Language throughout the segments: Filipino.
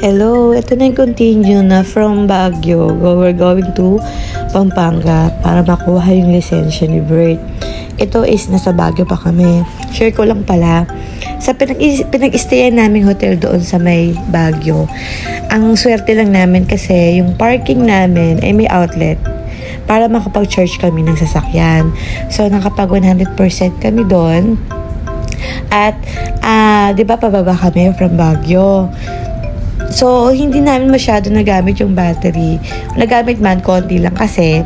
Hello, ito na yung continue na from Baguio. We're going to Pampanga para makuha yung lisensya ni Bert. Ito is nasa Baguio pa kami. Share ko lang pala. Sa pinag-stayan naming hotel doon sa may Baguio. Ang swerte lang namin kasi yung parking namin ay may outlet para makapag-charge kami ng sasakyan. So, nakapag 100% kami doon. At, di ba pababa kami from Baguio? So, hindi namin masyado nagamit yung battery. Nagamit man, konti lang kasi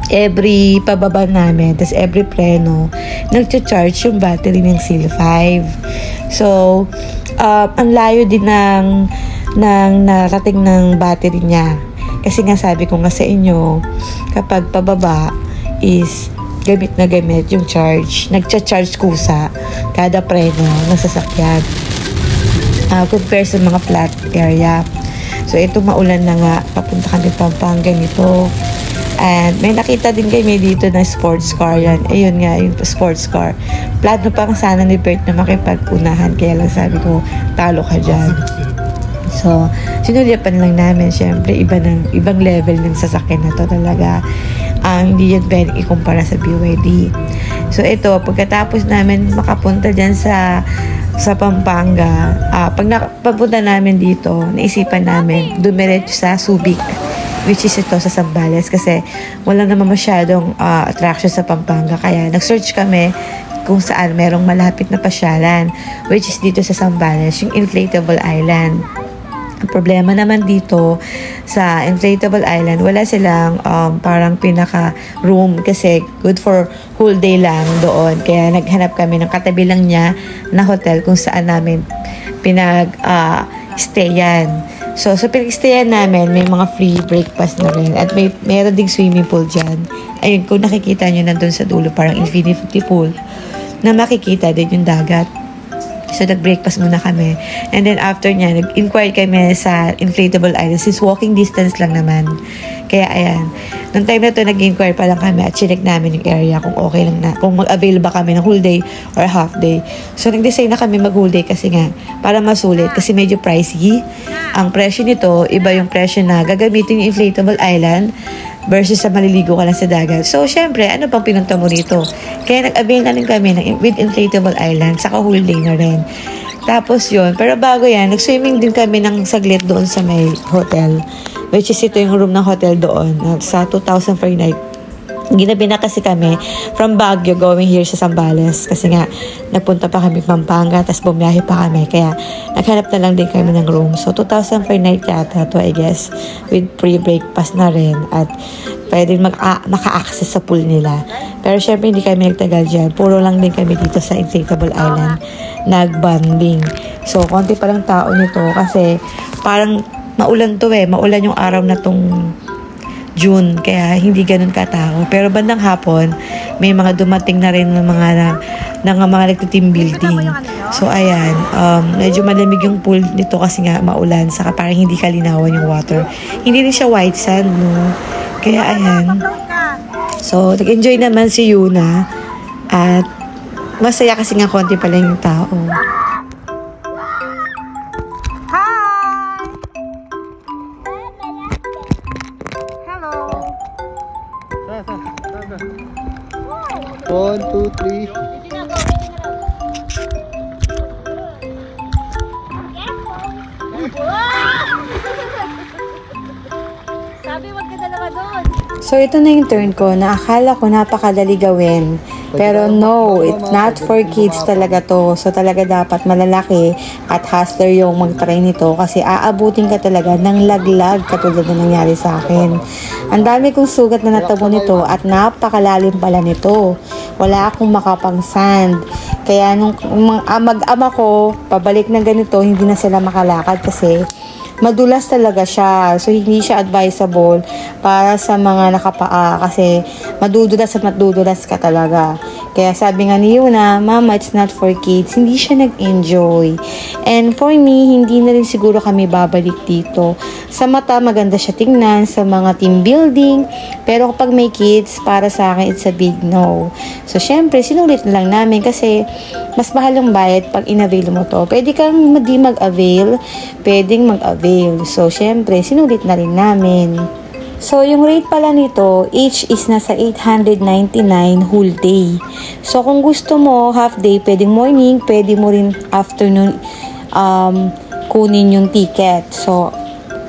every pababa namin, tas every preno, nag-charge yung battery ng Seal 5. So, ang layo din ng narating ng battery niya. Kasi nga sabi ko nga sa inyo, kapag pababa is gamit na gamit yung charge. Nag-charge kusa kada preno ng sasakyan. Compare sa mga flat area. So, ito maulan na nga. Papunta kami Pampanga nito. And may nakita din kami dito na sports car yan. Ayun nga, yung sports car. Plano pang sana ni Bert na makipag-unahan. Kaya lang sabi ko, talo ka dyan. So, sinulyapan lang namin. Siyempre, ibang level ng sasakyan na to talaga. Hindi yan pwedeng ikumpara sa BYD. So, ito, pagkatapos namin makapunta dyan sa Pampanga, pagpunta namin dito, naisipan namin dumiretso sa Subic, which is ito sa Zambales, kasi wala naman masyadong attraction sa Pampanga, kaya nag-search kami kung saan merong malapit na pasyalan, which is dito sa Zambales, yung Inflatable Island. Ang problema naman dito sa Inflatable Island, wala silang parang pinaka-room kasi good for whole day lang doon. Kaya naghanap kami ng katabi lang niya na hotel kung saan namin pinag-stayan. So, sa pinag-stayan namin, may mga free breakfast na rin. At meron ding swimming pool dyan. Ayun, kung nakikita nyo nandun sa dulo, parang infinity pool, na makikita din yung dagat. So, nag-breakfast muna kami. And then, after niya, nag-inquire kami sa Inflatable Island since walking distance lang naman. Kaya, ayan. Noong time na to, nag-inquire pa lang kami at chinek namin yung area kung okay lang na, kung mag-avail ba kami ng whole day or half day. So, nag-decide na kami mag-whole day kasi nga, para masulit, kasi medyo pricey. Ang presyo nito, iba yung presyo na gagamitin yung Inflatable Island versus sa maliligo ka lang sa dagat. So, syempre, ano pang pinunta mo rito? Kaya nag-avail na rin kami with Inflatable Island, saka whole day na rin. Tapos yun, pero bago yan, nag-swimming din kami ng saglit doon sa may hotel, which is ito yung room ng hotel doon, sa 2,000 per night. Ginabi na kasi kami from Baguio going here sa Zambales kasi nga nagpunta pa kami Pampanga tapos bumiyahe pa kami kaya naghanap na lang din kami ng room. So 2,000 per night yata to, I guess, with free breakfast na rin at pwedeng maka-access sa pool nila. Pero syempre hindi kami nagtagal dyan, puro lang din kami dito sa Inflatable Island nag-bonding. So konti pa lang tao nito kasi parang maulan to maulan yung araw na tong June, kaya hindi ganun katao. Pero bandang hapon, may mga dumating na rin ng mga nagti-team building. So, ayan, medyo malamig yung pool nito kasi nga maulan, saka parang hindi kalinawan yung water. Hindi rin siya white sand, no? Kaya, ayan. So, nag-enjoy naman si Yuna at masaya kasi nga konti pala yung tao. One, two, three. Sabi, wag ka dalawa doon. So, ito na yung turn ko na akala ko napakadali gawin. Pero no, it's not for kids talaga to. So, talaga dapat malalaki at hustler yung mag-try nito kasi aabutin ka talaga ng laglag katulad na nangyari sa akin. Ang dami kong sugat na natabo nito at napakalalim pala nito. Wala akong makapang sand. Kaya nung mag-ama ko, pabalik ng ganito, hindi na sila makalakad kasi madulas talaga siya. So, hindi siya advisable para sa mga nakapaa kasi madudulas at madudulas ka talaga. Kaya sabi nga ni Yuna, Mama, it's not for kids. Hindi siya nag-enjoy. And for me, hindi na rin siguro kami babalik dito. Sa mata, maganda siya tingnan sa mga team building. Pero kapag may kids, para sa akin, it's a big no. So, syempre, sinulit na lang namin kasi mas mahal yung bayad pag in-avail mo to. Pwede kang di mag-avail, pwedeng mag-avail. So, syempre, sinulit na rin namin. So, yung rate pala nito, each is nasa 899 whole day. So, kung gusto mo, half day, pwedeng morning, pwede mo rin afternoon kunin yung ticket. So,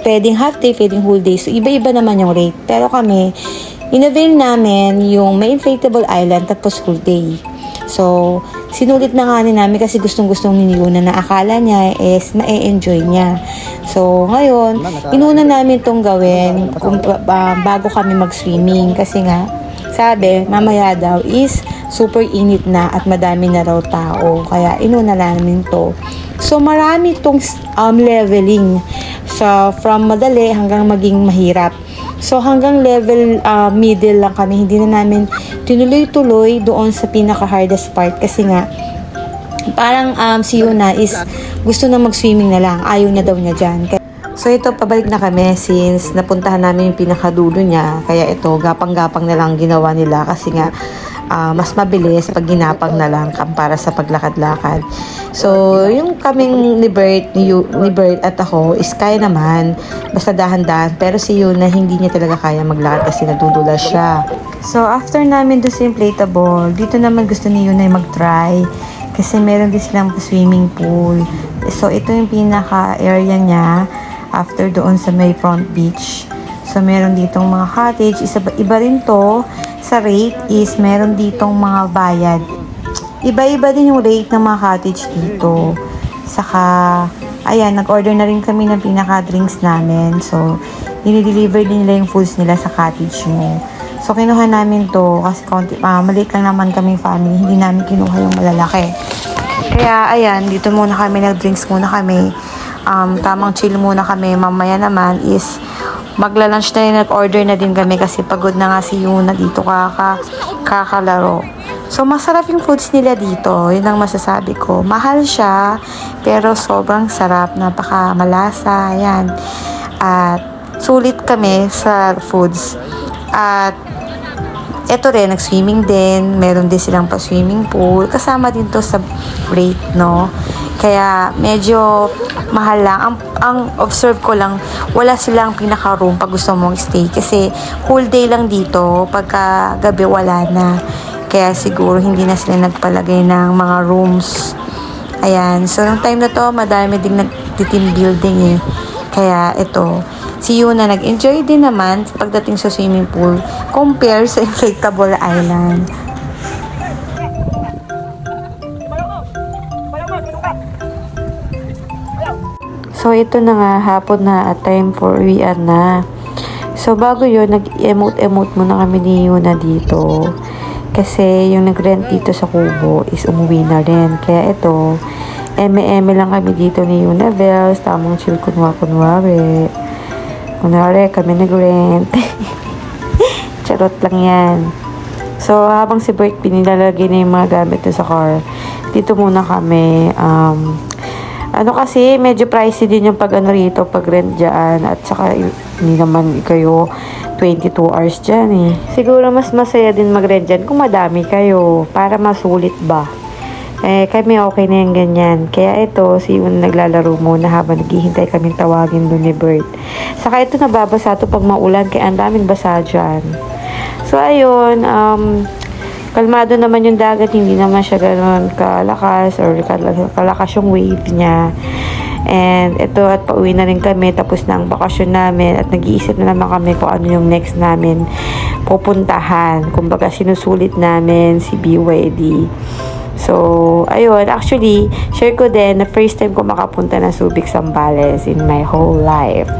pwedeng half day, pwedeng whole day. So, iba-iba naman yung rate. Pero kami, in-avail namin yung may inflatable island tapos whole day. So, sinulit na nga namin kasi gustong-gustong ni Yuna na akala niya is na-enjoy niya. So, ngayon, inuna namin itong gawin bago kami mag-swimming. Kasi nga, sabi, mamaya daw is super init na at madami na raw tao. Kaya, inuna namin to. So, marami itong leveling. So, from madali hanggang maging mahirap. So, hanggang level middle lang kami. Hindi na namin tinuloy-tuloy doon sa pinaka-hardest part. Kasi nga, parang si Yuna is gusto na mag-swimming na lang. Ayaw na daw niya dyan. So, ito, pabalik na kami since napuntahan namin yung pinakadulo niya. Kaya ito, gapang-gapang na lang ginawa nila. Kasi nga, mas mabilis pag ginapang na lang para sa paglakad-lakad. So, yung kaming ni Bert at ako is kaya naman, basta dahan-dahan. Pero si Yuna, hindi niya talaga kaya maglakad kasi nadudula siya. So, after namin doon sa inflatable, dito naman gusto ni Yuna mag-try kasi meron din silang swimming pool. So, ito yung pinaka-area niya after doon sa may front beach. So, meron ditong mga cottage. Iba rin to sa rate is meron ditong mga bayad. Iba-iba din yung rate ng mga cottage dito. Saka, ayan, nag-order na rin kami ng pinaka-drinks namin. So, dinideliver din nila yung foods nila sa cottage mo. So, kinuha namin to kasi maliit lang naman kaming family. Hindi namin kinuha yung malalaki. Kaya, ayan, dito muna kami, nag-drinks muna kami. Tamang chill muna kami. Mamaya naman is magla-lunch na rin, nag-order na din kami kasi pagod na nga si Yuna dito kakalaro. So, masarap yung foods nila dito. Yun ang masasabi ko. Mahal siya, pero sobrang sarap. Napaka-malasa. Ayan. At sulit kami sa foods. At eto rin, nag-swimming din. Meron din silang pa-swimming pool. Kasama din to sa rate, no? Kaya, medyo mahal lang. Ang observe ko lang, wala silang pinaka-room pag gusto mong stay. Kasi, whole day lang dito. Pagka gabi, wala na. Kaya siguro hindi na sila nagpalagay ng mga rooms. Ayan. So, nung time na to, madami ding nag-team building eh. Kaya ito, si Yuna nag-enjoy din naman pagdating sa swimming pool compare sa inflatable island. So, ito na nga, hapon na at time for uwian na. So, bago yun, nag-emote-emote muna kami ni Yuna dito. Kasi yung nag-rent dito sa Kubo is umuwi na rin. Kaya ito, eme-eme lang kami dito ni Yuna Bells. Tamang chill kunwari. Kunwari, kami nag-rent. Charot lang yan. So, habang si Bert pinilalagay na yung mga gamit sa car, dito muna kami. Kasi, medyo pricey din yung rito, pag-rent dyan. At saka, hindi naman kayo 22 hours dyan eh. Siguro mas masaya din mag-rent dyan kung madami kayo para masulit ba. Kami okay na yung ganyan. Kaya ito, si Yuna naglalaro muna habang naghihintay kaming tawagin doon ni Bert. Saka ito nababasa ito pag maulan kaya ang daming basa dyan. So ayun, kalmado naman yung dagat, hindi naman siya gano'n kalakas or kalakas yung wave niya. And ito, at pauwi na rin kami, tapos na ang bakasyon namin at nag-iisip na naman kami kung ano yung next namin pupuntahan. Kumbaga sinusulit namin si BYD. So, ayun, actually, share ko din na first time ko makapunta ng Subic, Zambales in my whole life.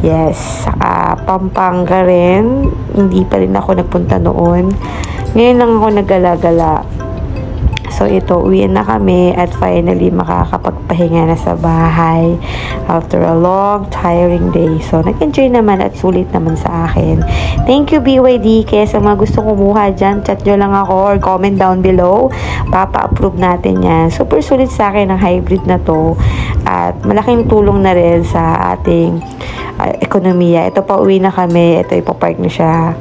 Yes, saka Pampanga rin, hindi pa rin ako nagpunta noon. Ngayon lang ako naggala-gala. So ito, uwiin na kami at finally makakapagpahinga na sa bahay after a long, tiring day. So nag-enjoy naman at sulit naman sa akin. Thank you BYD. Kaya sa mga gusto kumuha dyan, chat nyo lang ako or comment down below. Papa-approve natin yan. Super sulit sa akin ang hybrid na to at malaking tulong na rin sa ating ekonomiya. Ito pa, uwi na kami. Ito, ipapark na siya.